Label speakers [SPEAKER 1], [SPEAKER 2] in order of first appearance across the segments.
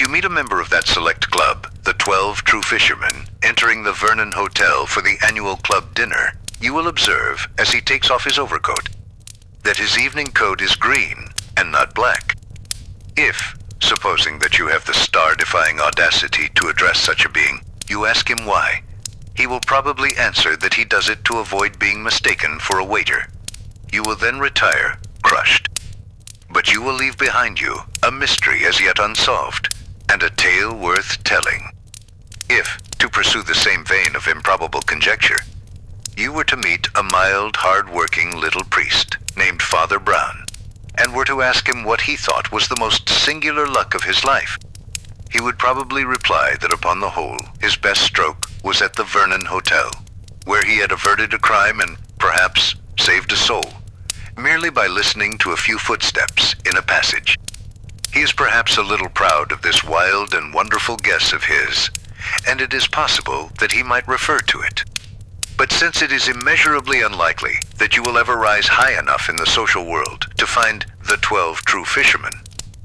[SPEAKER 1] you meet a member of that select club, the 12 True Fishermen, entering the Vernon Hotel for the annual club dinner, you will observe, as he takes off his overcoat, that his evening coat is green and not black. If, supposing that you have the star-defying audacity to address such a being, you ask him why, he will probably answer that he does it to avoid being mistaken for a waiter. You will then retire, crushed. But you will leave behind you a mystery as yet unsolved, and a tale worth telling. If, to pursue the same vein of improbable conjecture, you were to meet a mild, hard-working little priest named Father Brown, and were to ask him what he thought was the most singular luck of his life, he would probably reply that upon the whole, his best stroke was at the Vernon Hotel, where he had averted a crime and, perhaps, saved a soul, merely by listening to a few footsteps in a passage. He is perhaps a little proud of this wild and wonderful guess of his, and it is possible that he might refer to it. But since it is immeasurably unlikely that you will ever rise high enough in the social world to find the 12 True Fishermen,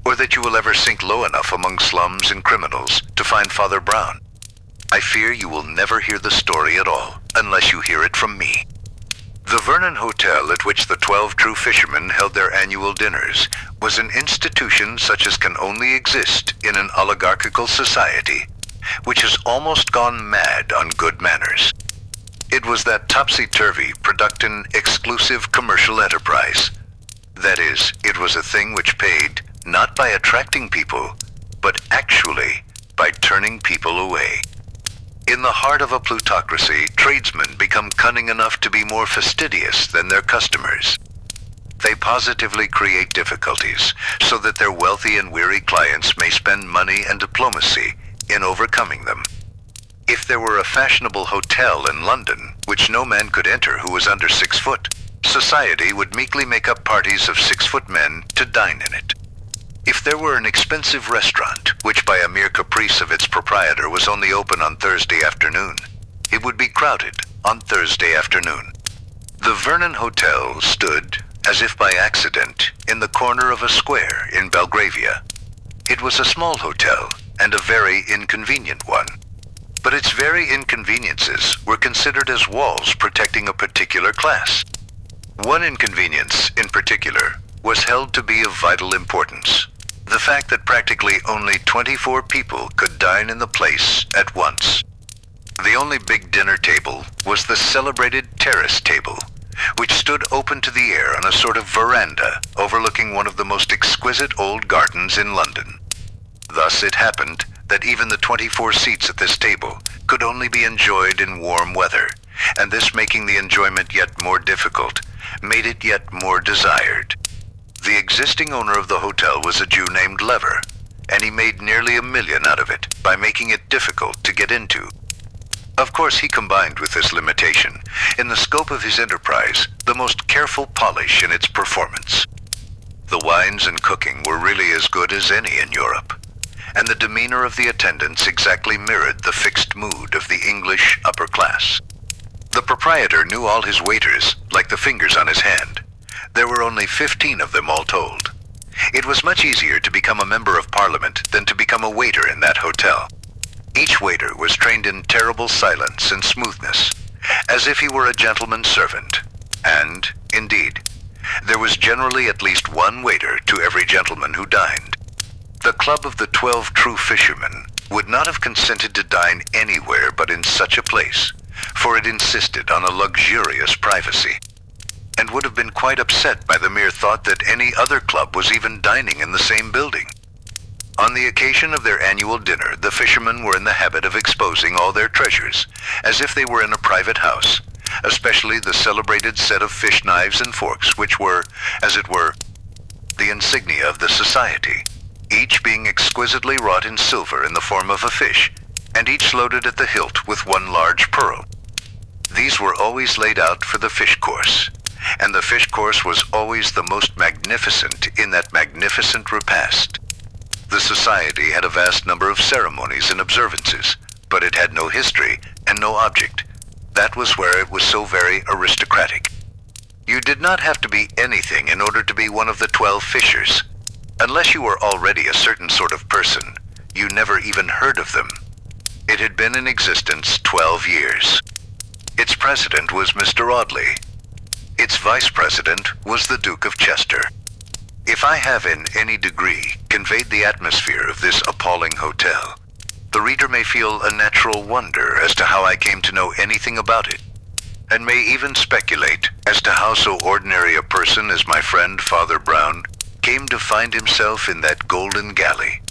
[SPEAKER 1] or that you will ever sink low enough among slums and criminals to find Father Brown, I fear you will never hear the story at all, unless you hear it from me. The Vernon Hotel, at which the 12 True Fishermen held their annual dinners, was an institution such as can only exist in an oligarchical society, which has almost gone mad on good manners. It was that topsy-turvy, production exclusive commercial enterprise. That is, it was a thing which paid not by attracting people, but actually by turning people away. In the heart of a plutocracy, tradesmen become cunning enough to be more fastidious than their customers. They positively create difficulties so that their wealthy and weary clients may spend money and diplomacy in overcoming them. If there were a fashionable hotel in London, which no man could enter who was under 6 foot, society would meekly make up parties of 6 foot men to dine in it. If there were an expensive restaurant, which by a mere caprice of its proprietor was only open on Thursday afternoon, it would be crowded on Thursday afternoon. The Vernon Hotel stood, as if by accident, in the corner of a square in Belgravia. It was a small hotel, and a very inconvenient one. But its very inconveniences were considered as walls protecting a particular class. One inconvenience, in particular, was held to be of vital importance: the fact that practically only 24 people could dine in the place at once. The only big dinner table was the celebrated terrace table, which stood open to the air on a sort of veranda overlooking one of the most exquisite old gardens in London. Thus it happened that even the 24 seats at this table could only be enjoyed in warm weather, and this, making the enjoyment yet more difficult, made it yet more desired. The existing owner of the hotel was a Jew named Lever, and he made nearly $1 million out of it by making it difficult to get into. Of course, he combined with this limitation, in the scope of his enterprise, the most careful polish in its performance. The wines and cooking were really as good as any in Europe, and the demeanor of the attendants exactly mirrored the fixed mood of the English upper class. The proprietor knew all his waiters like the fingers on his hand. There were only 15 of them all told. It was much easier to become a member of Parliament than to become a waiter in that hotel. Each waiter was trained in terrible silence and smoothness, as if he were a gentleman's servant. And, indeed, there was generally at least one waiter to every gentleman who dined. The club of the 12 True Fishermen would not have consented to dine anywhere but in such a place, for it insisted on a luxurious privacy, and would have been quite upset by the mere thought that any other club was even dining in the same building. On the occasion of their annual dinner, the fishermen were in the habit of exposing all their treasures, as if they were in a private house, especially the celebrated set of fish knives and forks, which were, as it were, the insignia of the society, each being exquisitely wrought in silver in the form of a fish, and each loaded at the hilt with one large pearl. These were always laid out for the fish course, and the fish course was always the most magnificent in that magnificent repast. The society had a vast number of ceremonies and observances, but it had no history and no object. That was where it was so very aristocratic. You did not have to be anything in order to be one of the 12 fishers. Unless you were already a certain sort of person, you never even heard of them. It had been in existence 12 years. Its president was Mr. Audley. Its vice president was the Duke of Chester. If I have in any degree conveyed the atmosphere of this appalling hotel, the reader may feel a natural wonder as to how I came to know anything about it, and may even speculate as to how so ordinary a person as my friend Father Brown came to find himself in that golden galley.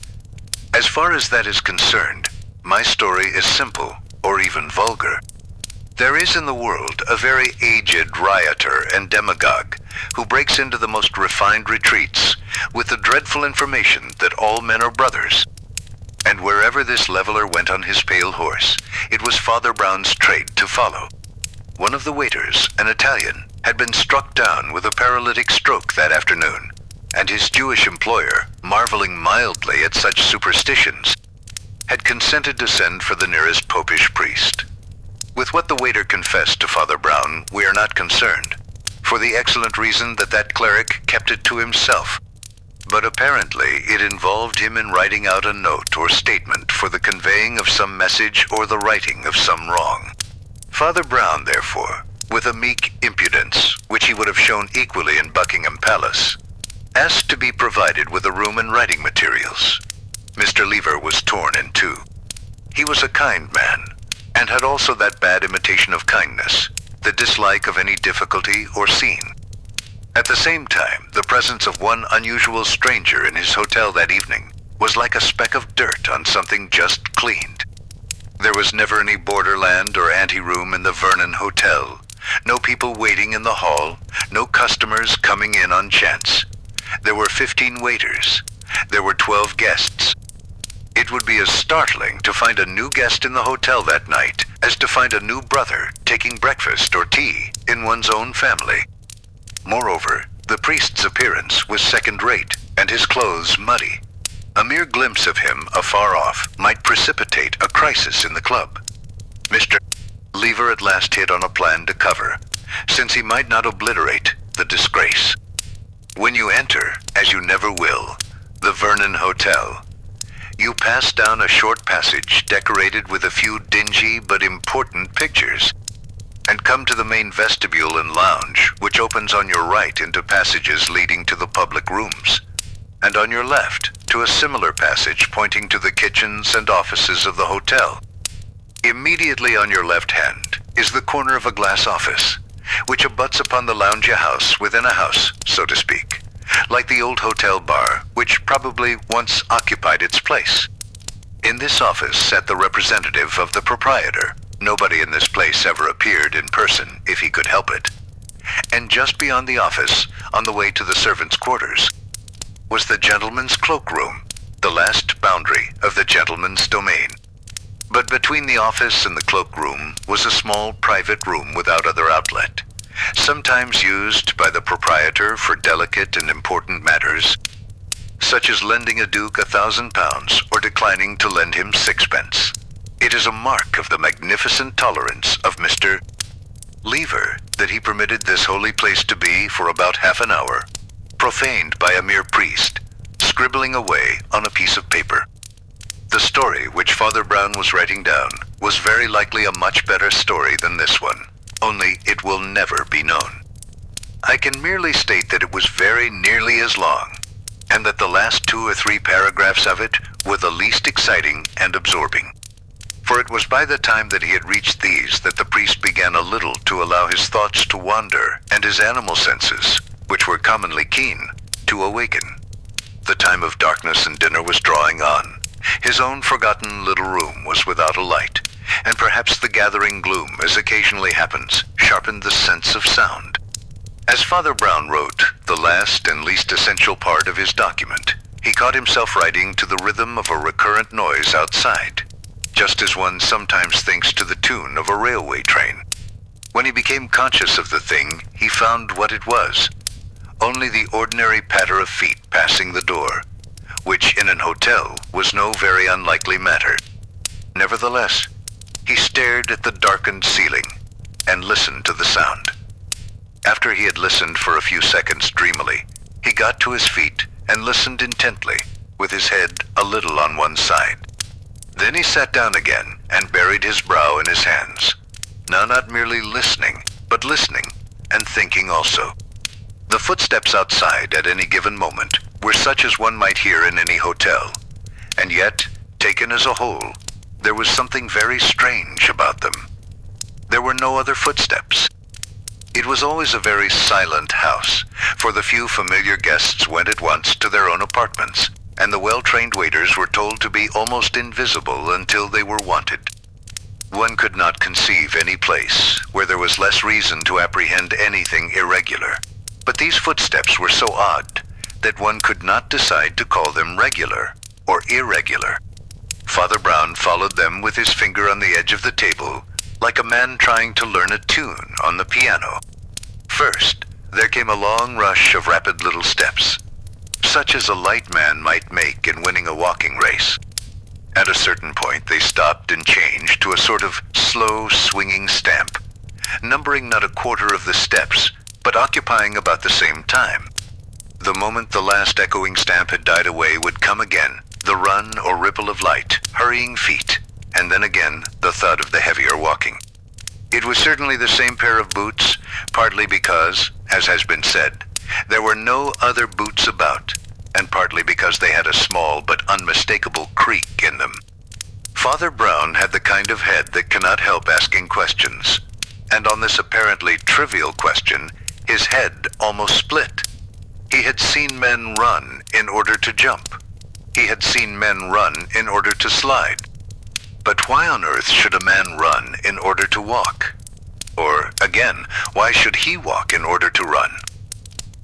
[SPEAKER 1] As far as that is concerned, my story is simple, or even vulgar. There is in the world a very aged rioter and demagogue who breaks into the most refined retreats with the dreadful information that all men are brothers. And wherever this leveler went on his pale horse, it was Father Brown's trade to follow. One of the waiters, an Italian, had been struck down with a paralytic stroke that afternoon, and his Jewish employer, marveling mildly at such superstitions, had consented to send for the nearest popish priest. With what the waiter confessed to Father Brown, we are not concerned, for the excellent reason that that cleric kept it to himself. But apparently it involved him in writing out a note or statement for the conveying of some message or the righting of some wrong. Father Brown, therefore, with a meek impudence, which he would have shown equally in Buckingham Palace, asked to be provided with a room and writing materials. Mr. Lever was torn in two. He was a kind man, and had also that bad imitation of kindness, the dislike of any difficulty or scene. At the same time, the presence of one unusual stranger in his hotel that evening was like a speck of dirt on something just cleaned. There was never any borderland or anteroom in the Vernon Hotel, no people waiting in the hall, no customers coming in on chance. There were 15 waiters. There were 12 guests. It would be as startling to find a new guest in the hotel that night as to find a new brother taking breakfast or tea in one's own family. Moreover, the priest's appearance was second-rate, and his clothes muddy. A mere glimpse of him afar off might precipitate a crisis in the club. Mr. Lever at last hit on a plan to cover, since he might not obliterate the disgrace. When you enter, as you never will, the Vernon Hotel, you pass down a short passage decorated with a few dingy but important pictures, and come to the main vestibule and lounge, which opens on your right into passages leading to the public rooms, and on your left to a similar passage pointing to the kitchens and offices of the hotel. Immediately on your left hand is the corner of a glass office, which abuts upon the lounge-house within a house, so to speak, like the old hotel bar, which probably once occupied its place. In this office sat the representative of the proprietor. Nobody in this place ever appeared in person, if he could help it. And just beyond the office, on the way to the servants' quarters, was the gentleman's cloakroom, the last boundary of the gentleman's domain. But between the office and the cloakroom was a small private room without other outlet, sometimes used by the proprietor for delicate and important matters, such as lending a duke £1,000 or declining to lend him sixpence. It is a mark of the magnificent tolerance of Mr. Lever that he permitted this holy place to be for about half an hour profaned by a mere priest, scribbling away on a piece of paper. The story which Father Brown was writing down was very likely a much better story than this one, only it will never be known. I can merely state that it was very nearly as long, and that the last 2 or 3 paragraphs of it were the least exciting and absorbing. For it was by the time that he had reached these that the priest began a little to allow his thoughts to wander and his animal senses, which were commonly keen, to awaken. The time of darkness and dinner was drawing on. His own forgotten little room was without a light, and perhaps the gathering gloom, as occasionally happens, sharpened the sense of sound. As Father Brown wrote the last and least essential part of his document, he caught himself writing to the rhythm of a recurrent noise outside, just as one sometimes thinks to the tune of a railway train. When he became conscious of the thing, he found what it was. Only the ordinary patter of feet passing the door, which in an hotel was no very unlikely matter. Nevertheless, he stared at the darkened ceiling and listened to the sound. After he had listened for a few seconds dreamily, he got to his feet and listened intently, with his head a little on one side. Then he sat down again and buried his brow in his hands, now not merely listening, but listening and thinking also. The footsteps outside at any given moment were such as one might hear in any hotel, and yet, taken as a whole, there was something very strange about them. There were no other footsteps. It was always a very silent house, for the few familiar guests went at once to their own apartments, and the well-trained waiters were told to be almost invisible until they were wanted. One could not conceive any place where there was less reason to apprehend anything irregular, but these footsteps were so odd that one could not decide to call them regular or irregular. Father Brown followed them with his finger on the edge of the table, like a man trying to learn a tune on the piano. First, there came a long rush of rapid little steps, such as a light man might make in winning a walking race. At a certain point, they stopped and changed to a sort of slow, swinging stamp, numbering not a quarter of the steps, but occupying about the same time. The moment the last echoing stamp had died away would come again, the run or ripple of light, hurrying feet, and then again the thud of the heavier walking. It was certainly the same pair of boots, partly because, as has been said, there were no other boots about, and partly because they had a small but unmistakable creak in them. Father Brown had the kind of head that cannot help asking questions, and on this apparently trivial question, his head almost split. He had seen men run in order to jump. He had seen men run in order to slide. But why on earth should a man run in order to walk? Or, again, why should he walk in order to run?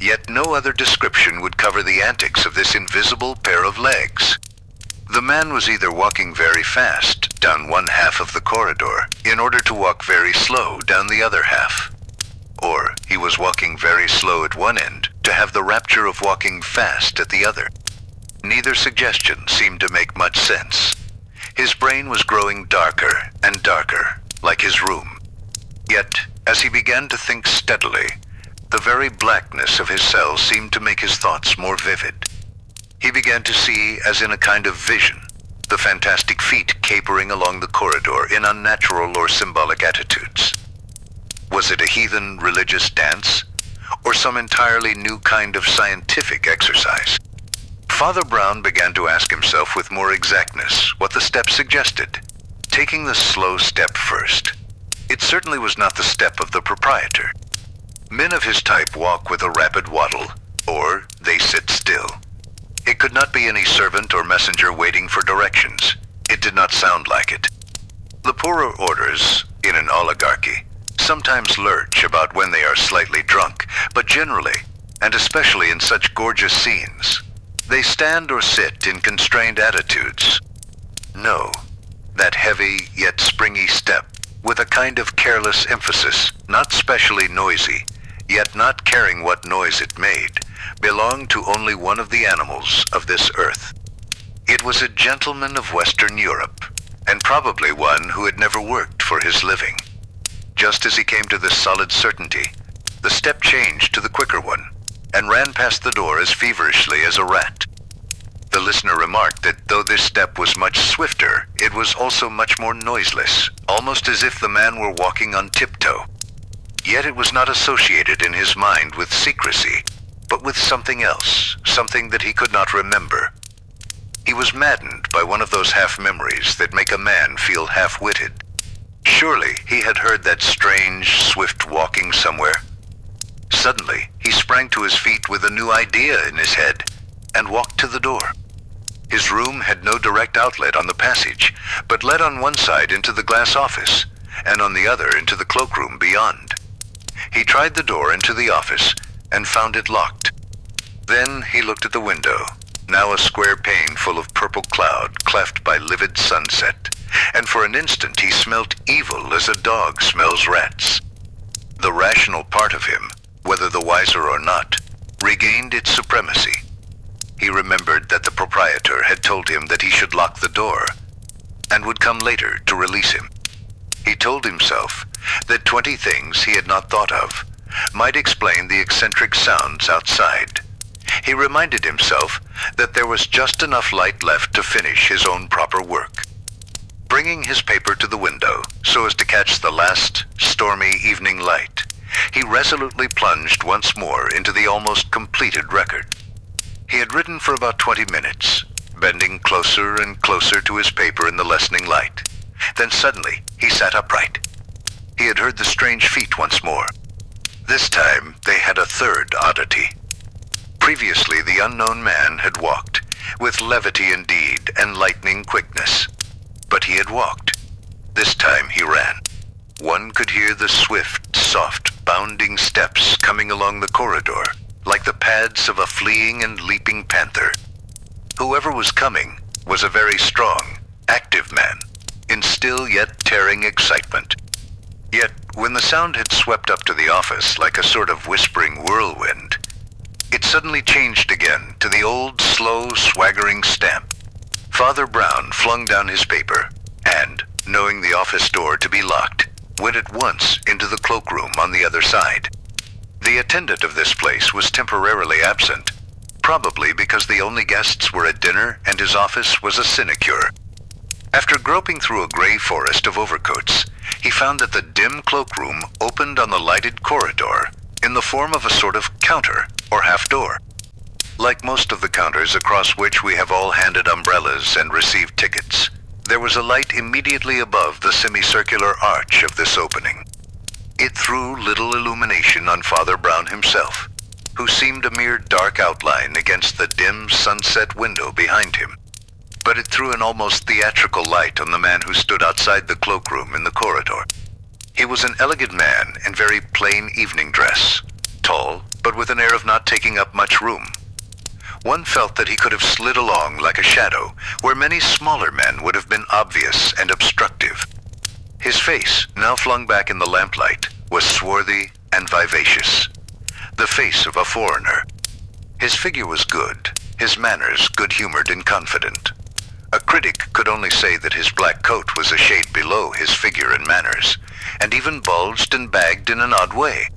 [SPEAKER 1] Yet no other description would cover the antics of this invisible pair of legs. The man was either walking very fast down one half of the corridor in order to walk very slow down the other half, or he was walking very slow at one end to have the rapture of walking fast at the other. Neither suggestion seemed to make much sense. His brain was growing darker and darker, like his room. Yet, as he began to think steadily, the very blackness of his cell seemed to make his thoughts more vivid. He began to see, as in a kind of vision, the fantastic feet capering along the corridor in unnatural or symbolic attitudes. Was it a heathen religious dance, or some entirely new kind of scientific exercise? Father Brown began to ask himself with more exactness what the step suggested. Taking the slow step first, it certainly was not the step of the proprietor. Men of his type walk with a rapid waddle, or they sit still. It could not be any servant or messenger waiting for directions. It did not sound like it. The poorer orders, in an oligarchy, sometimes lurch about when they are slightly drunk, but generally, and especially in such gorgeous scenes, they stand or sit in constrained attitudes. No, that heavy yet springy step, with a kind of careless emphasis, not specially noisy, yet not caring what noise it made, belonged to only one of the animals of this earth. It was a gentleman of Western Europe, and probably one who had never worked for his living. Just as he came to this solid certainty, the step changed to the quicker one, and ran past the door as feverishly as a rat. The listener remarked that though this step was much swifter, it was also much more noiseless, almost as if the man were walking on tiptoe. Yet it was not associated in his mind with secrecy, but with something else, something that he could not remember. He was maddened by one of those half-memories that make a man feel half-witted. Surely he had heard that strange, swift walking somewhere. Suddenly, he sprang to his feet with a new idea in his head, and walked to the door. His room had no direct outlet on the passage, but led on one side into the glass office, and on the other into the cloakroom beyond. He tried the door into the office, and found it locked. Then he looked at the window, now a square pane full of purple cloud cleft by livid sunset, and for an instant he smelt evil as a dog smells rats. The rational part of him, whether the wiser or not, regained its supremacy. He remembered that the proprietor had told him that he should lock the door, and would come later to release him. He told himself that 20 things he had not thought of might explain the eccentric sounds outside. He reminded himself that there was just enough light left to finish his own proper work. Bringing his paper to the window so as to catch the last stormy evening light, he resolutely plunged once more into the almost completed record. He had written for about 20 minutes, bending closer and closer to his paper in the lessening light. Then suddenly he sat upright. He had heard the strange feet once more. This time they had a third oddity. Previously the unknown man had walked, with levity indeed and lightning quickness. But he had walked. This time he ran. One could hear the swift, soft, bounding steps coming along the corridor, like the pads of a fleeing and leaping panther. Whoever was coming was a very strong, active man, in still yet tearing excitement. Yet, when the sound had swept up to the office like a sort of whispering whirlwind, it suddenly changed again to the old, slow, swaggering stamp. Father Brown flung down his paper and, knowing the office door to be locked, went at once into the cloakroom on the other side. The attendant of this place was temporarily absent, probably because the only guests were at dinner and his office was a sinecure. After groping through a gray forest of overcoats, he found that the dim cloakroom opened on the lighted corridor in the form of a sort of counter or half-door. Like most of the counters across which we have all handed umbrellas and received tickets, there was a light immediately above the semicircular arch of this opening. It threw little illumination on Father Brown himself, who seemed a mere dark outline against the dim sunset window behind him. But it threw an almost theatrical light on the man who stood outside the cloakroom in the corridor. He was an elegant man in very plain evening dress, tall, but with an air of not taking up much room. One felt that he could have slid along like a shadow, where many smaller men would have been obvious and obstructive. His face, now flung back in the lamplight, was swarthy and vivacious, the face of a foreigner. His figure was good, his manners good-humored and confident. A critic could only say that his black coat was a shade below his figure and manners, and even bulged and bagged in an odd way.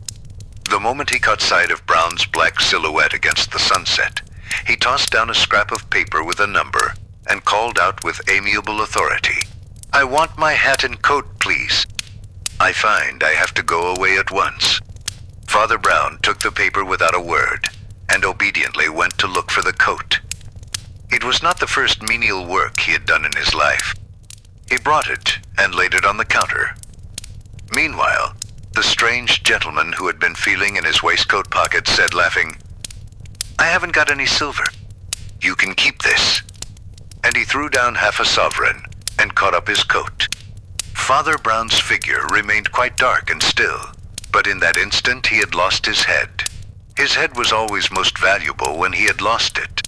[SPEAKER 1] The moment he caught sight of Brown's black silhouette against the sunset, he tossed down a scrap of paper with a number and called out with amiable authority, "I want my hat and coat, please. I find I have to go away at once." Father Brown took the paper without a word and obediently went to look for the coat. It was not the first menial work he had done in his life. He brought it and laid it on the counter. Meanwhile, the strange gentleman who had been feeling in his waistcoat pocket said, laughing, "I haven't got any silver. You can keep this." And he threw down half a sovereign and caught up his coat. Father Brown's figure remained quite dark and still, but in that instant he had lost his head. His head was always most valuable when he had lost it.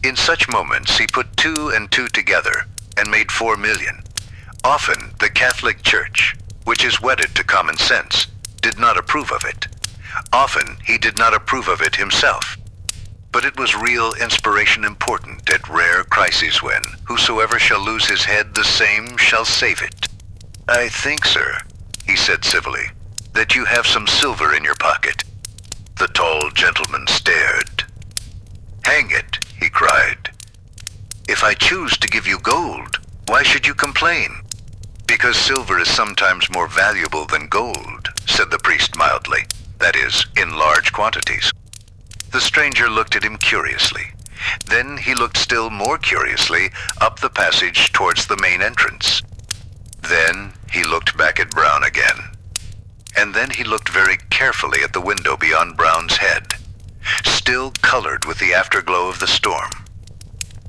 [SPEAKER 1] In such moments he put 2 and 2 together and made 4 million. Often the Catholic Church, which is wedded to common sense, did not approve of it. Often he did not approve of it himself. But it was real inspiration important at rare crises when, whosoever shall lose his head, the same shall save it. "I think, sir," he said civilly, "that you have some silver in your pocket." The tall gentleman stared. "Hang it," he cried. "If I choose to give you gold, why should you complain?" "Because silver is sometimes more valuable than gold," said the priest mildly, "that is, in large quantities." The stranger looked at him curiously. Then he looked still more curiously up the passage towards the main entrance. Then he looked back at Brown again. And then he looked very carefully at the window beyond Brown's head, still colored with the afterglow of the storm.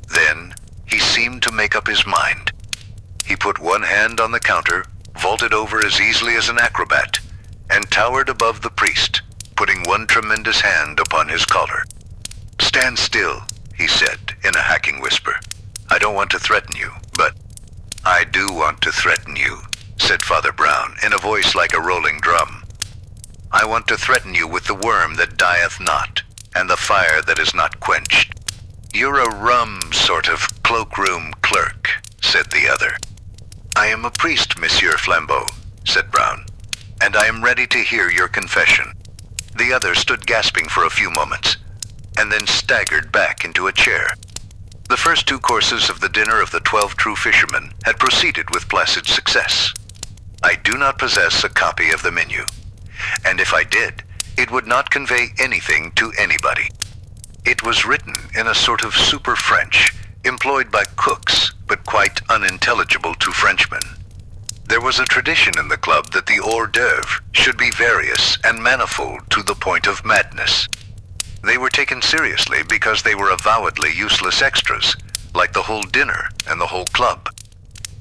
[SPEAKER 1] Then he seemed to make up his mind. He put one hand on the counter, vaulted over as easily as an acrobat, and towered above the priest, putting one tremendous hand upon his collar. "Stand still," he said in a hacking whisper. "I don't want to threaten you, but—" "I do want to threaten you," said Father Brown in a voice like a rolling drum. "I want to threaten you with the worm that dieth not, and the fire that is not quenched." "You're a rum sort of cloakroom clerk," said the other. "I am a priest, Monsieur Flambeau," said Brown, "and I am ready to hear your confession." The other stood gasping for a few moments, and then staggered back into a chair. The first two courses of the dinner of the 12 True Fishermen had proceeded with placid success. I do not possess a copy of the menu, and if I did, it would not convey anything to anybody. It was written in a sort of super French, employed by cooks, but quite unintelligible to Frenchmen. There was a tradition in the club that the hors d'oeuvre should be various and manifold to the point of madness. They were taken seriously because they were avowedly useless extras, like the whole dinner and the whole club.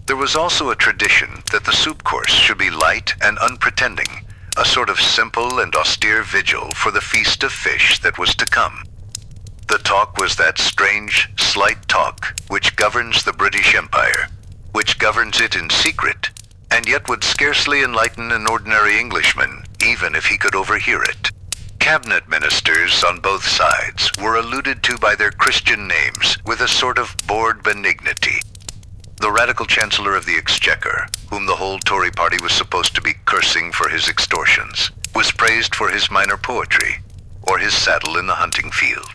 [SPEAKER 1] There was also a tradition that the soup course should be light and unpretending, a sort of simple and austere vigil for the feast of fish that was to come. The talk was that strange, slight talk which governs the British Empire, which governs it in secret, and yet would scarcely enlighten an ordinary Englishman, even if he could overhear it. Cabinet ministers on both sides were alluded to by their Christian names with a sort of bored benignity. The radical Chancellor of the Exchequer, whom the whole Tory party was supposed to be cursing for his extortions, was praised for his minor poetry, or his saddle in the hunting field.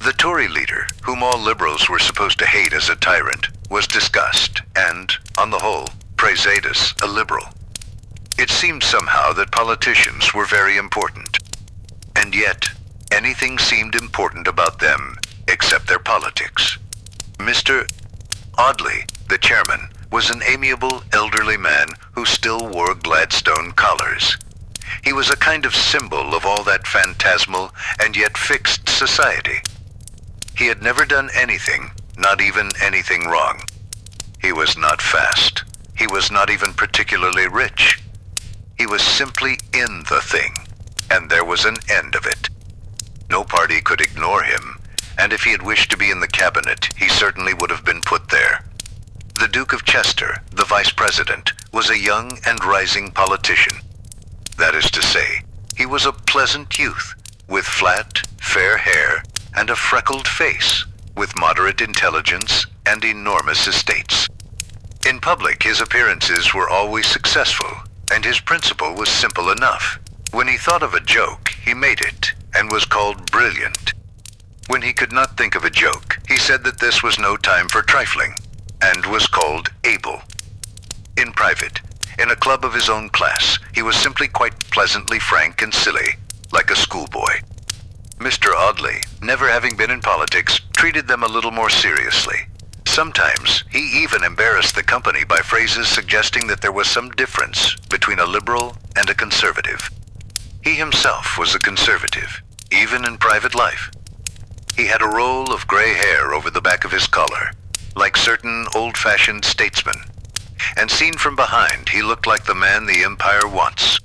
[SPEAKER 1] The Tory leader, whom all Liberals were supposed to hate as a tyrant, was discussed, and, on the whole, praised as a Liberal. It seemed somehow that politicians were very important. And yet, anything seemed important about them except their politics. Mr. Audley, the chairman, was an amiable, elderly man who still wore Gladstone collars. He was a kind of symbol of all that phantasmal and yet fixed society. He had never done anything, not even anything wrong. He was not fast. He was not even particularly rich. He was simply in the thing, and there was an end of it. No party could ignore him, and if he had wished to be in the cabinet, he certainly would have been put there. The Duke of Chester, the vice president, was a young and rising politician. That is to say, he was a pleasant youth, with flat, fair hair, and a freckled face, with moderate intelligence and enormous estates. In public, his appearances were always successful, and his principle was simple enough. When he thought of a joke, he made it, and was called brilliant. When he could not think of a joke, he said that this was no time for trifling, and was called able. In private, in a club of his own class, he was simply quite pleasantly frank and silly, like a schoolboy. Mr. Audley, never having been in politics, treated them a little more seriously. Sometimes, he even embarrassed the company by phrases suggesting that there was some difference between a liberal and a conservative. He himself was a conservative, even in private life. He had a roll of gray hair over the back of his collar, like certain old-fashioned statesmen, and seen from behind, he looked like the man the empire wants.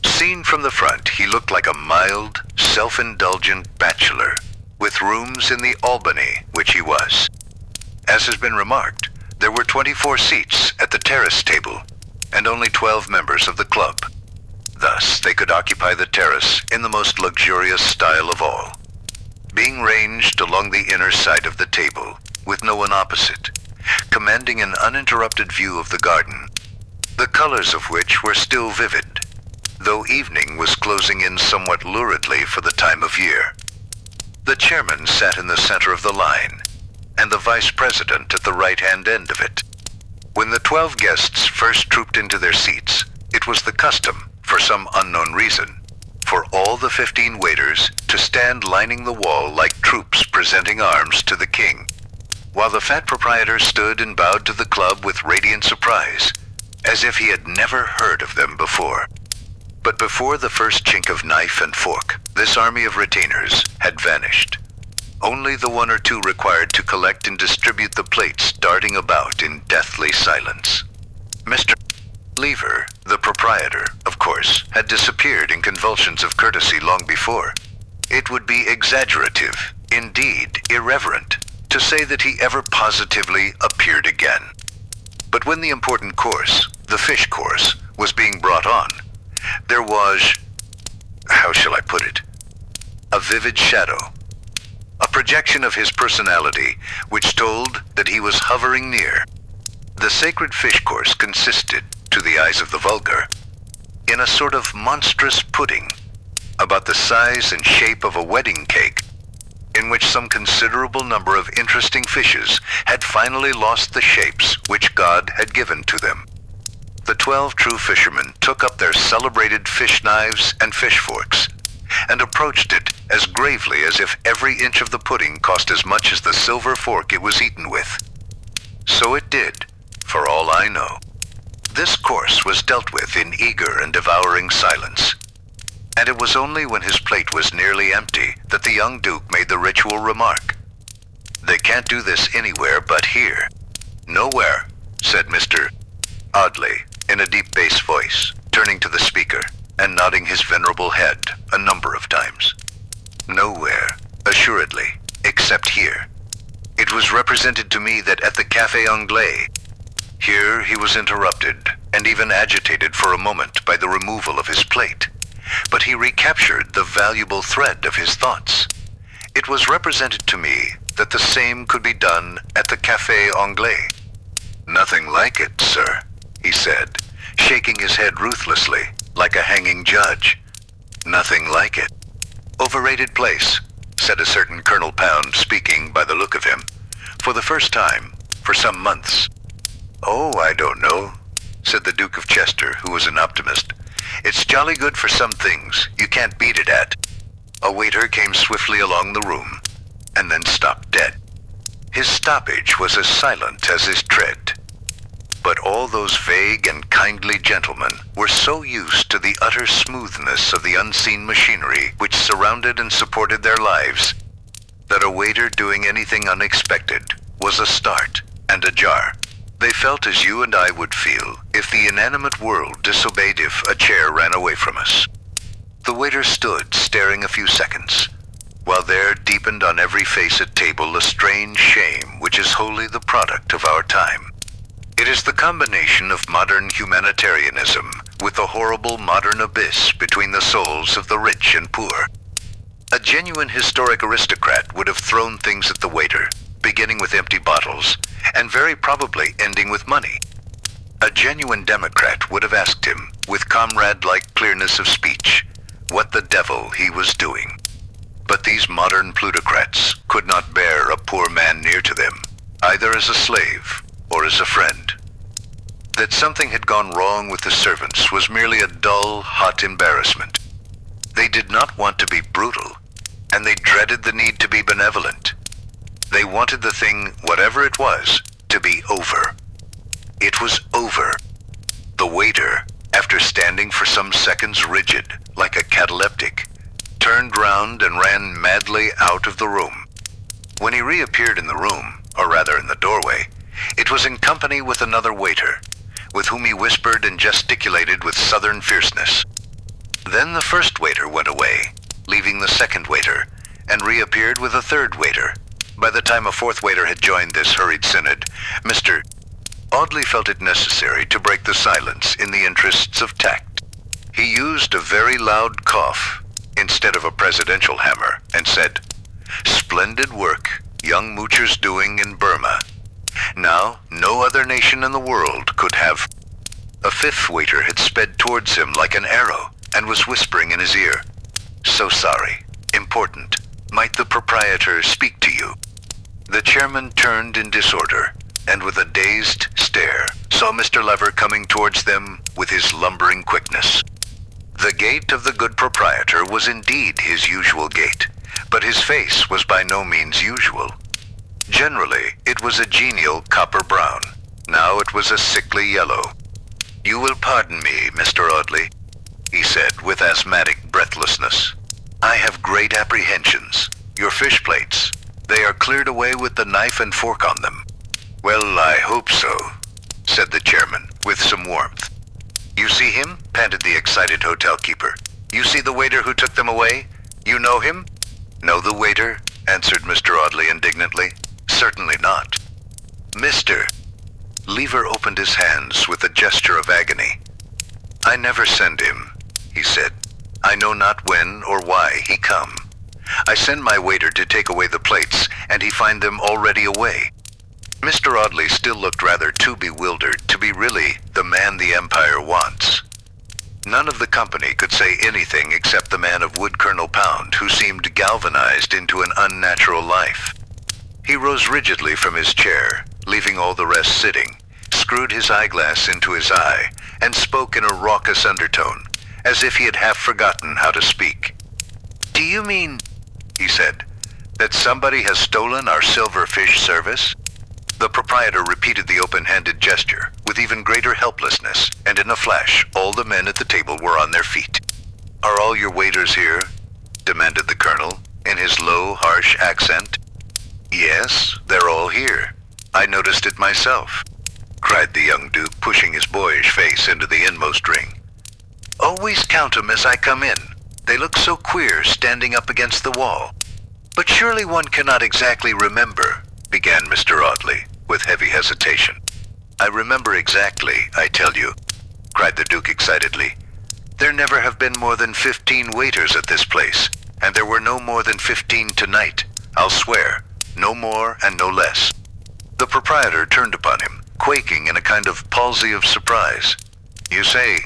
[SPEAKER 1] Seen from the front, he looked like a mild, self-indulgent bachelor, with rooms in the Albany, which he was. As has been remarked, there were 24 seats at the terrace table, and only 12 members of the club. Thus, they could occupy the terrace in the most luxurious style of all, being ranged along the inner side of the table, with no one opposite, commanding an uninterrupted view of the garden, the colors of which were still vivid, though evening was closing in somewhat luridly for the time of year. The chairman sat in the center of the line, and the vice president at the right-hand end of it. When the 12 guests first trooped into their seats, it was the custom, for some unknown reason, for all the 15 waiters to stand lining the wall like troops presenting arms to the king, while the fat proprietor stood and bowed to the club with radiant surprise, as if he had never heard of them before. But before the first chink of knife and fork, this army of retainers had vanished. Only the one or two required to collect and distribute the plates darting about in deathly silence. Mr. Lever, the proprietor, of course, had disappeared in convulsions of courtesy long before. It would be exaggerative, indeed irreverent, to say that he ever positively appeared again. But when the important course, the fish course, was being brought on, there was, how shall I put it, a vivid shadow, a projection of his personality which told that he was hovering near. The sacred fish course consisted, to the eyes of the vulgar, in a sort of monstrous pudding, about the size and shape of a wedding cake, in which some considerable number of interesting fishes had finally lost the shapes which God had given to them. The 12 true fishermen took up their celebrated fish knives and fish forks, and approached it as gravely as if every inch of the pudding cost as much as the silver fork it was eaten with. So it did, for all I know. This course was dealt with in eager and devouring silence, and it was only when his plate was nearly empty that the young Duke made the ritual remark. "They can't do this anywhere but here." "Nowhere," said Mr. Audley in a deep bass voice, turning to the speaker and nodding his venerable head a number of times. "Nowhere, assuredly, except here. It was represented to me that at the Café Anglais—" Here he was interrupted and even agitated for a moment by the removal of his plate, but he recaptured the valuable thread of his thoughts. "It was represented to me that the same could be done at the Café Anglais." "Nothing like it, sir," he said, shaking his head ruthlessly, like a hanging judge. "Nothing like it." "Overrated place," said a certain Colonel Pound, speaking, by the look of him, for the first time for some months. "Oh, I don't know," said the Duke of Chester, who was an optimist. "It's jolly good for some things. You can't beat it at." A waiter came swiftly along the room, and then stopped dead. His stoppage was as silent as his tread. But all those vague and kindly gentlemen were so used to the utter smoothness of the unseen machinery which surrounded and supported their lives, that a waiter doing anything unexpected was a start and a jar. They felt as you and I would feel if the inanimate world disobeyed if a chair ran away from us. The waiter stood staring a few seconds, while there deepened on every face at table a strange shame which is wholly the product of our time. It is the combination of modern humanitarianism with the horrible modern abyss between the souls of the rich and poor. A genuine historic aristocrat would have thrown things at the waiter, beginning with empty bottles, and very probably ending with money. A genuine democrat would have asked him, with comrade-like clearness of speech, what the devil he was doing. But these modern plutocrats could not bear a poor man near to them, either as a slave or as a friend. That something had gone wrong with the servants was merely a dull, hot embarrassment. They did not want to be brutal, and they dreaded the need to be benevolent. They wanted the thing, whatever it was, to be over. It was over. The waiter, after standing for some seconds rigid, like a cataleptic, turned round and ran madly out of the room. When he reappeared in the room, or rather in the doorway, it was in company with another waiter, with whom he whispered and gesticulated with southern fierceness. Then the first waiter went away, leaving the second waiter, and reappeared with a third waiter. By the time a fourth waiter had joined this hurried synod, Mr. Audley felt it necessary to break the silence in the interests of tact. He used a very loud cough instead of a presidential hammer and said, "Splendid work young moochers doing in Burma. Now, no other nation in the world could have." A fifth waiter had sped towards him like an arrow and was whispering in his ear, "So sorry, important. Might the proprietor speak to you?" The chairman turned in disorder, and with a dazed stare, saw Mr. Lever coming towards them with his lumbering quickness. The gait of the good proprietor was indeed his usual gait, but his face was by no means usual. Generally, it was a genial copper brown. Now it was a sickly yellow. "You will pardon me, Mr. Audley," he said with asthmatic breathlessness. "I have great apprehensions. Your fish plates, they are cleared away with the knife and fork on them." "Well, I hope so," said the chairman with some warmth. "You see him?" panted the excited hotel keeper. "You see the waiter who took them away? You know him?" "Know the waiter?" answered Mr. Audley indignantly. "Certainly not." "Mr." Lever opened his hands with a gesture of agony. "I never send him," he said. "I know not when or why he come. I send my waiter to take away the plates, and he find them already away." Mr. Audley still looked rather too bewildered to be really the man the Empire wants. None of the company could say anything except the man of Wood Colonel Pound, who seemed galvanized into an unnatural life. He rose rigidly from his chair, leaving all the rest sitting, screwed his eyeglass into his eye, and spoke in a raucous undertone, as if he had half forgotten how to speak. "Do you mean," he said, "that somebody has stolen our silver fish service?" The proprietor repeated the open-handed gesture with even greater helplessness, and in a flash, all the men at the table were on their feet. "Are all your waiters here?" demanded the colonel, in his low, harsh accent. "Yes, they're all here. I noticed it myself," cried the young duke, pushing his boyish face into the inmost ring. "Always count 'em as I come in. They look so queer standing up against the wall. But surely one cannot exactly remember," began Mr. Audley, with heavy hesitation. "I remember exactly, I tell you," cried the Duke excitedly. "There never have been more than 15 waiters at this place, and there were no more than 15 tonight, I'll swear. No more and no less." The proprietor turned upon him, quaking in a kind of palsy of surprise. You say,"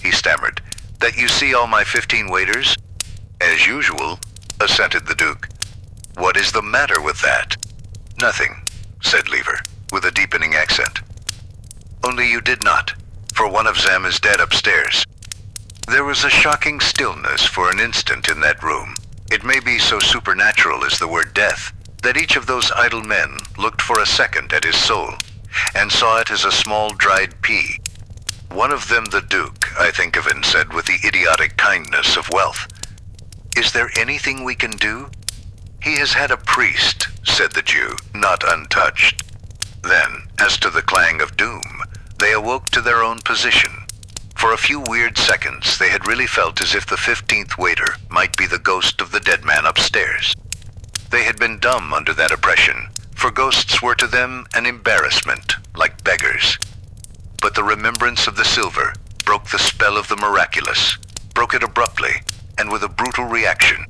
[SPEAKER 1] he stammered, "that you see all my 15 waiters?" "As usual," assented the Duke. "What is the matter with that?" "Nothing," said Lever, with a deepening accent. "Only you did not, for one of them is dead upstairs." There was a shocking stillness for an instant in that room. It may be so supernatural as the word death, that each of those idle men looked for a second at his soul, and saw it as a small dried pea. One of them, the Duke, I think of it, said with the idiotic kindness of wealth, "Is there anything we can do?" "He has had a priest," said the Jew, not untouched. Then, as to the clang of doom, they awoke to their own position. For a few weird seconds, they had really felt as if the 15th waiter might be the ghost of the dead man upstairs. They had been dumb under that oppression, for ghosts were to them an embarrassment, like beggars. But the remembrance of the silver broke the spell of the miraculous, broke it abruptly, and with a brutal reaction.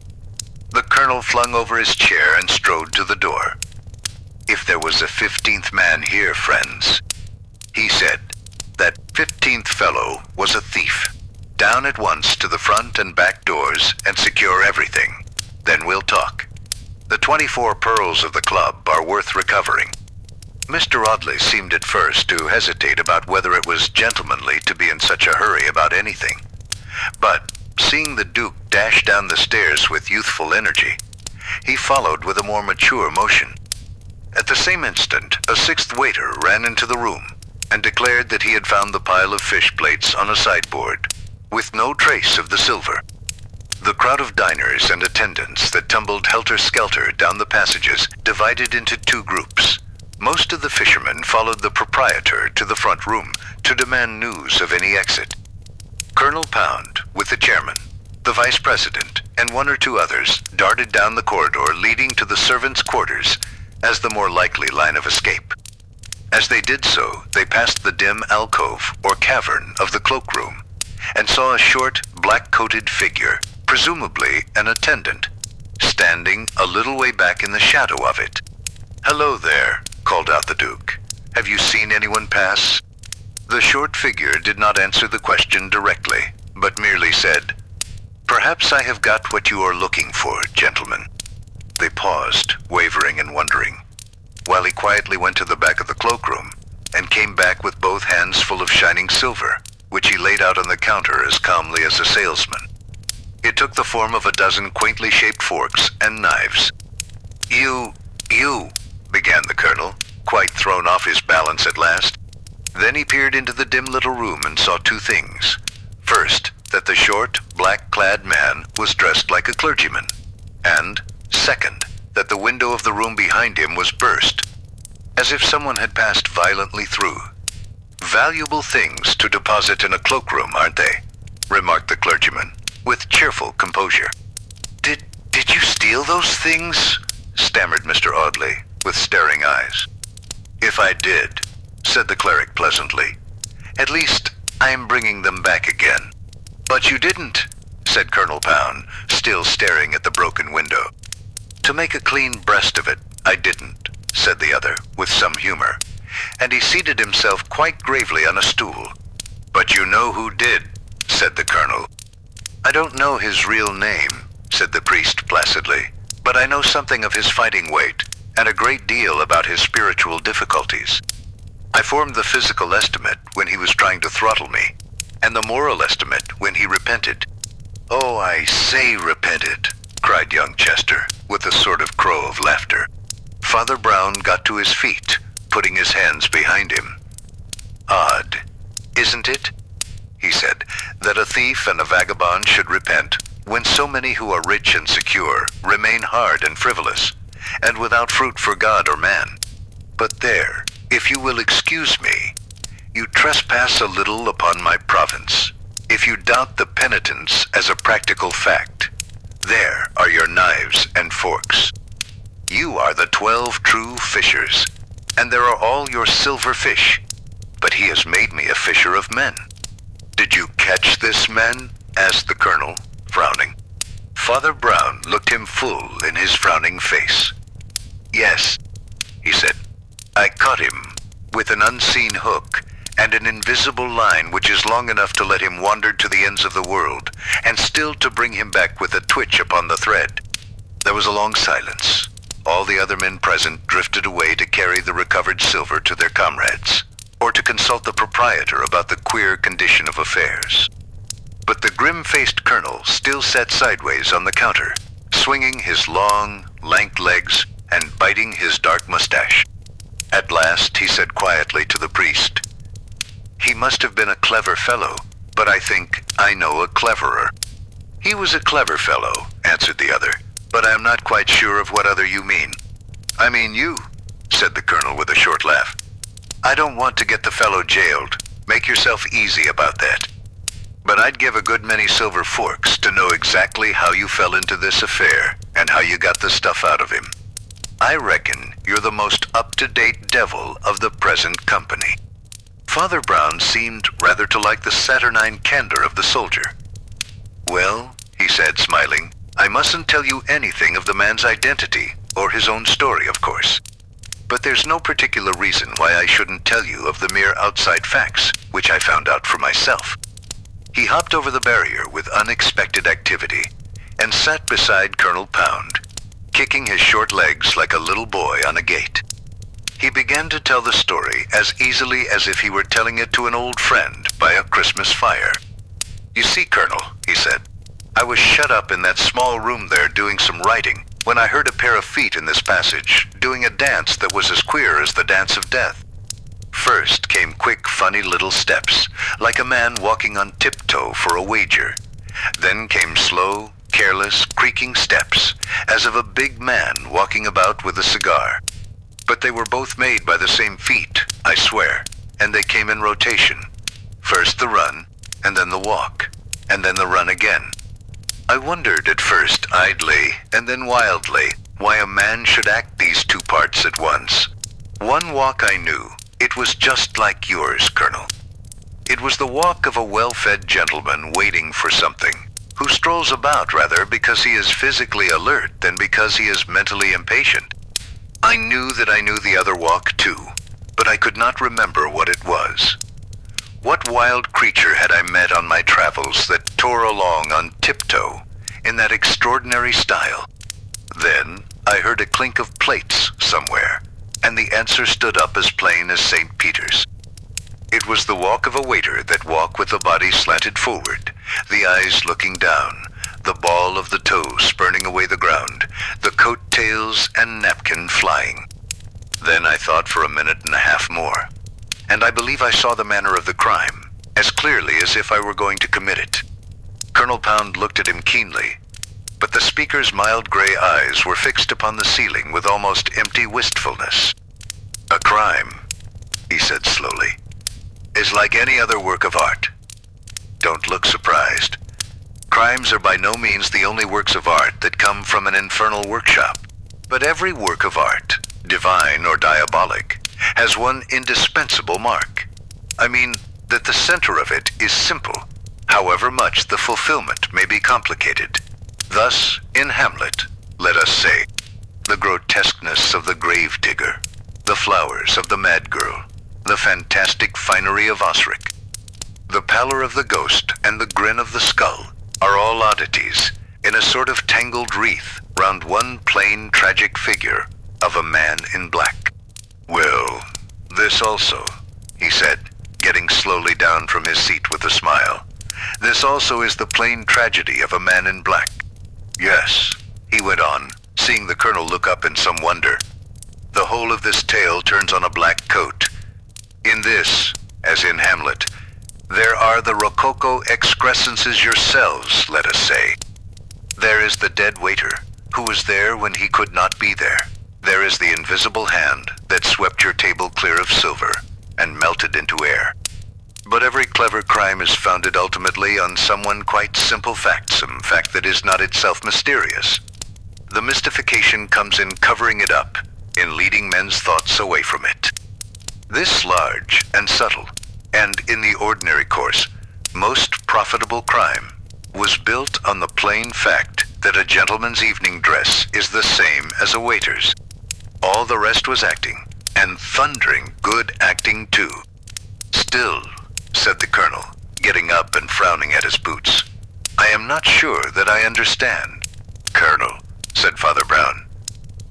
[SPEAKER 1] The colonel flung over his chair and strode to the door. "If there was a 15th man here, friends," he said, "that 15th fellow was a thief. Down at once to the front and back doors and secure everything. Then we'll talk. The 24 pearls of the club are worth recovering." Mr. Audley seemed at first to hesitate about whether it was gentlemanly to be in such a hurry about anything. But, seeing the Duke dash down the stairs with youthful energy, he followed with a more mature motion. At the same instant, a 6th waiter ran into the room and declared that he had found the pile of fish plates on a sideboard, with no trace of the silver. The crowd of diners and attendants that tumbled helter-skelter down the passages divided into 2 groups. Most of the fishermen followed the proprietor to the front room to demand news of any exit. Colonel Pound, with the chairman, the vice president, and 1 or 2 others, darted down the corridor leading to the servants' quarters as the more likely line of escape. As they did so, they passed the dim alcove or cavern of the cloakroom and saw a short, black-coated figure, presumably an attendant, standing a little way back in the shadow of it. "Hello there," called out the Duke. "Have you seen anyone pass?" The short figure did not answer the question directly, but merely said, "Perhaps I have got what you are looking for, gentlemen." They paused, wavering and wondering, while he quietly went to the back of the cloakroom and came back with both hands full of shining silver, which he laid out on the counter as calmly as a salesman. It took the form of a dozen quaintly shaped forks and knives. You, began the colonel, quite thrown off his balance at last. Then he peered into the dim little room and saw 2 things. First, that the short, black-clad man was dressed like a clergyman, and, second, that the window of the room behind him was burst, as if someone had passed violently through. "Valuable things to deposit in a cloakroom, aren't they?" remarked the clergyman, with cheerful composure. Did you steal those things?" stammered Mr. Audley, with staring eyes. "If I did," said the cleric pleasantly, "at least I am bringing them back again." "But you didn't," said Colonel Pound, still staring at the broken window. "To make a clean breast of it, I didn't," said the other, with some humor, and he seated himself quite gravely on a stool. "But you know who did," said the colonel. I don't know his real name, said the priest placidly, but I know something of his fighting weight, and a great deal about his spiritual difficulties. I formed the physical estimate when he was trying to throttle me, and the moral estimate when he repented. Oh, I say repented, cried young Chester, with a sort of crow of laughter. Father Brown got to his feet, putting his hands behind him. Odd, isn't it, he said, that a thief and a vagabond should repent, when so many who are rich and secure remain hard and frivolous, and without fruit for God or man. But there, if you will excuse me, you trespass a little upon my province. If you doubt the penitence as a practical fact, there are your knives and forks. You are the 12 true fishers, and there are all your silver fish, but he has made me a fisher of men. Did you catch this man? Asked the colonel, frowning. Father Brown looked him full in his frowning face. Yes, he said, I caught him with an unseen hook and an invisible line which is long enough to let him wander to the ends of the world, and still to bring him back with a twitch upon the thread. There was a long silence. All the other men present drifted away to carry the recovered silver to their comrades, or to consult the proprietor about the queer condition of affairs. But the grim-faced colonel still sat sideways on the counter, swinging his long, lank legs and biting his dark mustache. At last he said quietly to the priest, He must have been a clever fellow, but I think I know a cleverer. He was a clever fellow, answered the other, but I am not quite sure of what other you mean. I mean you, said the colonel with a short laugh. I don't want to get the fellow jailed. Make yourself easy about that. But I'd give a good many silver forks to know exactly how you fell into this affair and how you got the stuff out of him. I reckon you're the most up-to-date devil of the present company. Father Brown seemed rather to like the saturnine candor of the soldier. Well, he said, smiling, I mustn't tell you anything of the man's identity, or his own story, of course. But there's no particular reason why I shouldn't tell you of the mere outside facts, which I found out for myself. He hopped over the barrier with unexpected activity, and sat beside Colonel Pound, kicking his short legs like a little boy on a gate. He began to tell the story as easily as if he were telling it to an old friend by a Christmas fire. You see, Colonel, he said, I was shut up in that small room there doing some writing when I heard a pair of feet in this passage doing a dance that was as queer as the dance of death. First came quick, funny little steps, like a man walking on tiptoe for a wager. Then came slow, careless, creaking steps, as of a big man walking about with a cigar. But they were both made by the same feet, I swear, and they came in rotation. First the run, and then the walk, and then the run again. I wondered at first idly, and then wildly, why a man should act these two parts at once. One walk I knew. It was just like yours, Colonel. It was the walk of a well-fed gentleman waiting for something, who strolls about rather because he is physically alert than because he is mentally impatient. I knew that I knew the other walk too, but I could not remember what it was. What wild creature had I met on my travels that tore along on tiptoe in that extraordinary style? Then I heard a clink of plates somewhere, and the answer stood up as plain as St. Peter's. It was the walk of a waiter that walk with the body slanted forward, the eyes looking down, the ball of the toe spurning away the ground, the coat tails and napkin flying. Then I thought for a minute and a half more, and I believe I saw the manner of the crime, as clearly as if I were going to commit it. Colonel Pound looked at him keenly, but the speaker's mild gray eyes were fixed upon the ceiling with almost empty wistfulness. A crime, he said slowly, is like any other work of art. Don't look surprised. Crimes are by no means the only works of art that come from an infernal workshop. But every work of art, divine or diabolic, has one indispensable mark. I mean that the center of it is simple, however much the fulfillment may be complicated. Thus, in Hamlet, let us say, the grotesqueness of the grave-digger, the flowers of the mad girl, the fantastic finery of Osric. The pallor of the ghost and the grin of the skull are all oddities in a sort of tangled wreath round one plain, tragic figure of a man in black. "Well, this also," he said, getting slowly down from his seat with a smile. "This also is the plain tragedy of a man in black. Yes," he went on, seeing the colonel look up in some wonder. "The whole of this tale turns on a black coat. In this, as in Hamlet, there are the rococo excrescences yourselves, let us say. There is the dead waiter, who was there when he could not be there. There is the invisible hand that swept your table clear of silver and melted into air. But every clever crime is founded ultimately on someone quite simple fact, some fact that is not itself mysterious. The mystification comes in covering it up, in leading men's thoughts away from it. This large and subtle, and in the ordinary course, most profitable crime was built on the plain fact that a gentleman's evening dress is the same as a waiter's. All the rest was acting, and thundering good acting too. Still," said the colonel, getting up and frowning at his boots, "I am not sure that I understand." "Colonel," said Father Brown,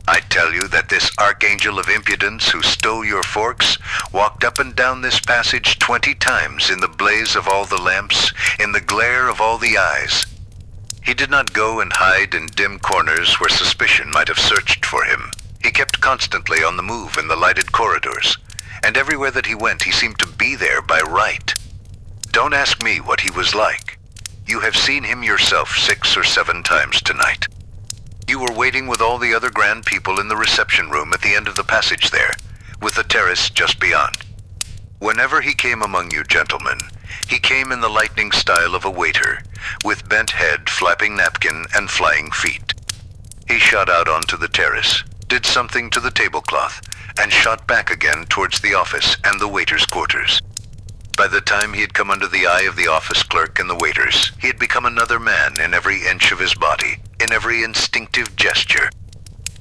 [SPEAKER 1] "I tell you that this archangel of impudence who stole your forks walked up and down this passage 20 times in the blaze of all the lamps, in the glare of all the eyes. He did not go and hide in dim corners where suspicion might have searched for him. He kept constantly on the move in the lighted corridors, and everywhere that he went he seemed to be there by right. Don't ask me what he was like. You have seen him yourself 6 or 7 times tonight. You were waiting with all the other grand people in the reception room at the end of the passage there, with the terrace just beyond. Whenever he came among you gentlemen, he came in the lightning style of a waiter, with bent head, flapping napkin, and flying feet. He shot out onto the terrace, did something to the tablecloth, and shot back again towards the office and the waiters' quarters. By the time he had come under the eye of the office clerk and the waiters, he had become another man in every inch of his body, in every instinctive gesture.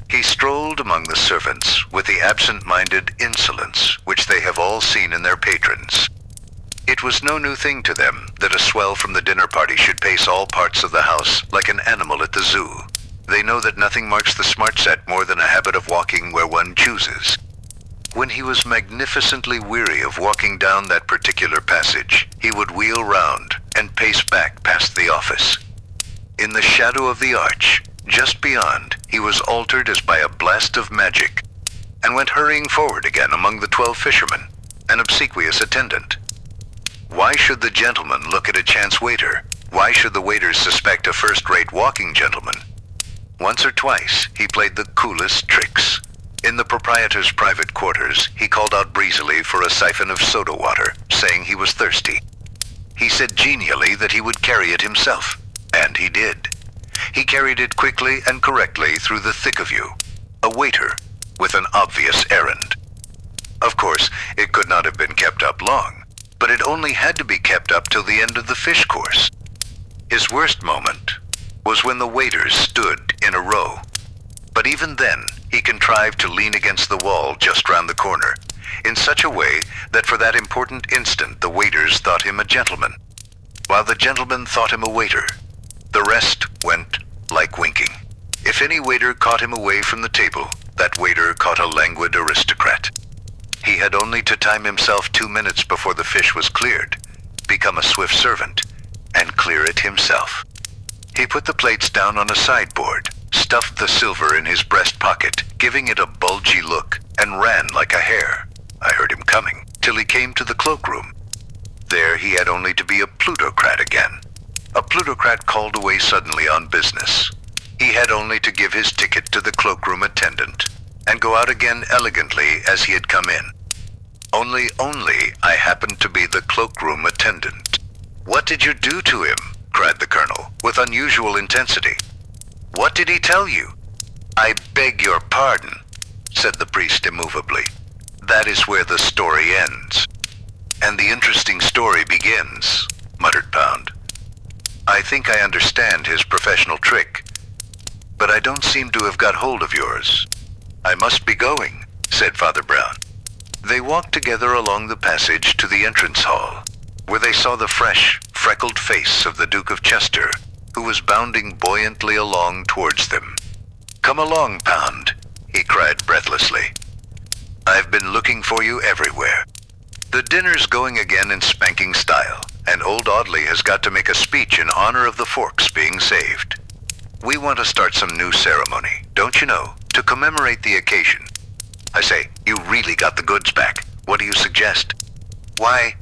[SPEAKER 1] He strolled among the servants with the absent-minded insolence which they have all seen in their patrons. It was no new thing to them that a swell from the dinner party should pace all parts of the house like an animal at the zoo. They know that nothing marks the smart set more than a habit of walking where one chooses. When he was magnificently weary of walking down that particular passage, he would wheel round and pace back past the office. In the shadow of the arch, just beyond, he was altered as by a blast of magic, and went hurrying forward again among the 12 fishermen, an obsequious attendant. Why should the gentleman look at a chance waiter? Why should the waiters suspect a first-rate walking gentleman? Once or twice, he played the coolest tricks. In the proprietor's private quarters, he called out breezily for a siphon of soda water, saying he was thirsty. He said genially that he would carry it himself, and he did. He carried it quickly and correctly through the thick of you, a waiter with an obvious errand. Of course, it could not have been kept up long, but it only had to be kept up till the end of the fish course. His worst moment was when the waiters stood in a row. But even then, he contrived to lean against the wall just round the corner, in such a way that for that important instant the waiters thought him a gentleman, while the gentlemen thought him a waiter. The rest went like winking. If any waiter caught him away from the table, that waiter caught a languid aristocrat. He had only to time himself 2 minutes before the fish was cleared, become a swift servant, and clear it himself. He put the plates down on a sideboard, stuffed the silver in his breast pocket, giving it a bulgy look, and ran like a hare. I heard him coming, till he came to the cloakroom. There he had only to be a plutocrat again. A plutocrat called away suddenly on business. He had only to give his ticket to the cloakroom attendant, and go out again elegantly as he had come in. Only I happened to be the cloakroom attendant. "What did you do to him?" cried the colonel, with unusual intensity. "What did he tell you?" "I beg your pardon," said the priest immovably. "That is where the story ends." "And the interesting story begins," muttered Pound. "I think I understand his professional trick, but I don't seem to have got hold of yours." "I must be going," said Father Brown. They walked together along the passage to the entrance hall. where they saw the fresh, freckled face of the Duke of Chester, who was bounding buoyantly along towards them. "Come along, Pound," he cried breathlessly. "I've been looking for you everywhere. The dinner's going again in spanking style, and old Audley has got to make a speech in honor of the forks being saved. We want to start some new ceremony, don't you know, to commemorate the occasion. I say, you really got the goods back. What do you suggest?" "Why,"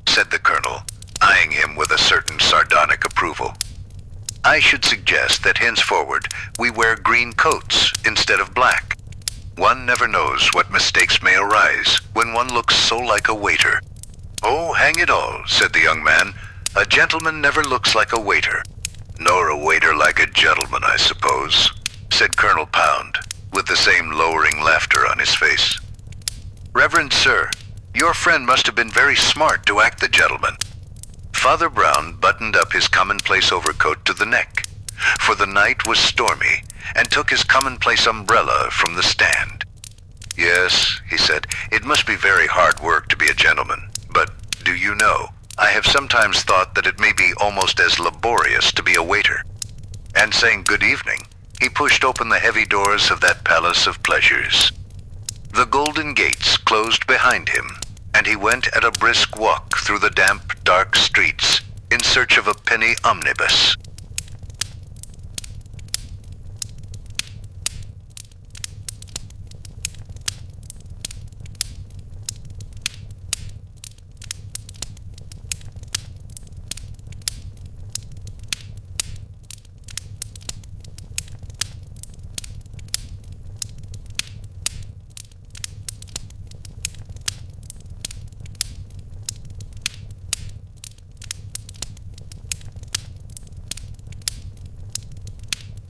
[SPEAKER 1] said the Colonel, eyeing him with a certain sardonic approval, "I should suggest that henceforward we wear green coats instead of black. One never knows what mistakes may arise when one looks so like a waiter." "Oh, hang it all," said the young man. "A gentleman never looks like a waiter." "Nor a waiter like a gentleman, I suppose," said Colonel Pound, with the same lowering laughter on his face. "Reverend Sir, your friend must have been very smart to act the gentleman." Father Brown buttoned up his commonplace overcoat to the neck, for the night was stormy, and took his commonplace umbrella from the stand. "Yes," he said, "it must be very hard work to be a gentleman, but, do you know, I have sometimes thought that it may be almost as laborious to be a waiter." And saying good evening, he pushed open the heavy doors of that palace of pleasures. The golden gates closed behind him, and he went at a brisk walk through the damp, dark streets in search of a penny omnibus.